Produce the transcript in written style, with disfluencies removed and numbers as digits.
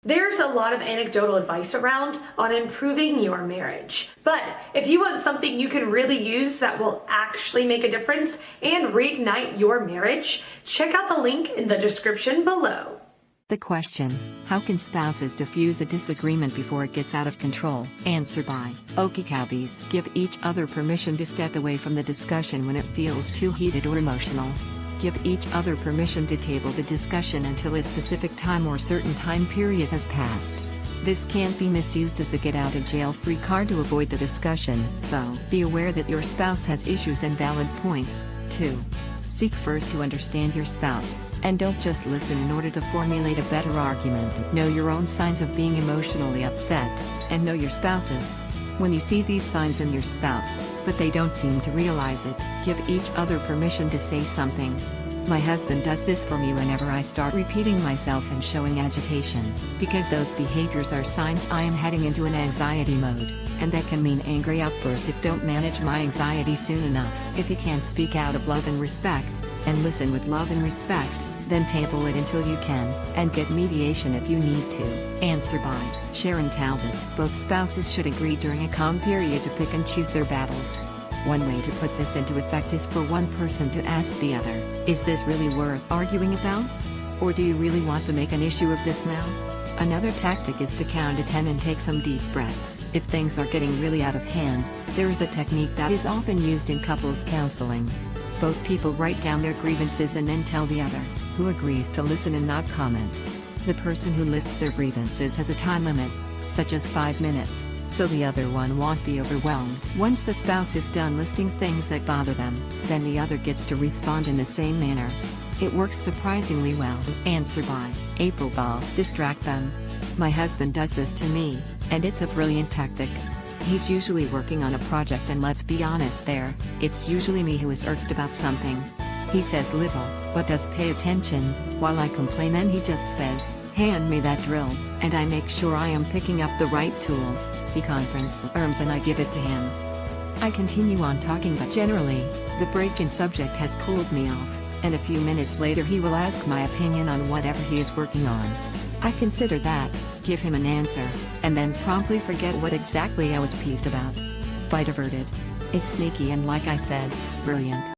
There's a lot of anecdotal advice around on improving your marriage. But if you want something you can really use that will actually make a difference and reignite your marriage, check out the link in the description below. The question, how can spouses diffuse a disagreement before it gets out of control? Answer by Okey-Cowbies. Give each other permission to step away from the discussion when it feels too heated or emotional. Give each other permission to table the discussion until a specific time or certain time period has passed. This can't be misused as a get-out-of-jail-free card to avoid the discussion, though. Be aware that your spouse has issues and valid points, too. Seek first to understand your spouse, and don't just listen in order to formulate a better argument. Know your own signs of being emotionally upset, and know your spouse's. When you see these signs in your spouse, but they don't seem to realize it, give each other permission to say something. My husband does this for me whenever I start repeating myself and showing agitation, because those behaviors are signs I am heading into an anxiety mode, and that can mean angry outbursts if don't manage my anxiety soon enough. If you can't speak out of love and respect, and listen with love and respect, then table it until you can, and get mediation if you need to. Answer by Sharon Talbot. Both spouses should agree during a calm period to pick and choose their battles. One way to put this into effect is for one person to ask the other, is this really worth arguing about? Or do you really want to make an issue of this now? Another tactic is to count to 10 and take some deep breaths. If things are getting really out of hand, there is a technique that is often used in couples counseling. Both people write down their grievances and then tell the other, who agrees to listen and not comment. The person who lists their grievances has a time limit, such as 5 minutes, so the other one won't be overwhelmed. Once the spouse is done listing things that bother them, then the other gets to respond in the same manner. It works surprisingly well. Answer by April Ball. Distract them. My husband does this to me, and it's a brilliant tactic. He's usually working on a project, and let's be honest there, it's usually me who is irked about something. He says little, but does pay attention, while I complain, and he just says, hand me that drill, and I make sure I am picking up the right tools. He confirms and I give it to him. I continue on talking, but generally, the break-in subject has cooled me off, and a few minutes later he will ask my opinion on whatever he is working on. I consider that, give him an answer, and then promptly forget what exactly I was peeved about. Fight averted. It's sneaky and, like I said, brilliant.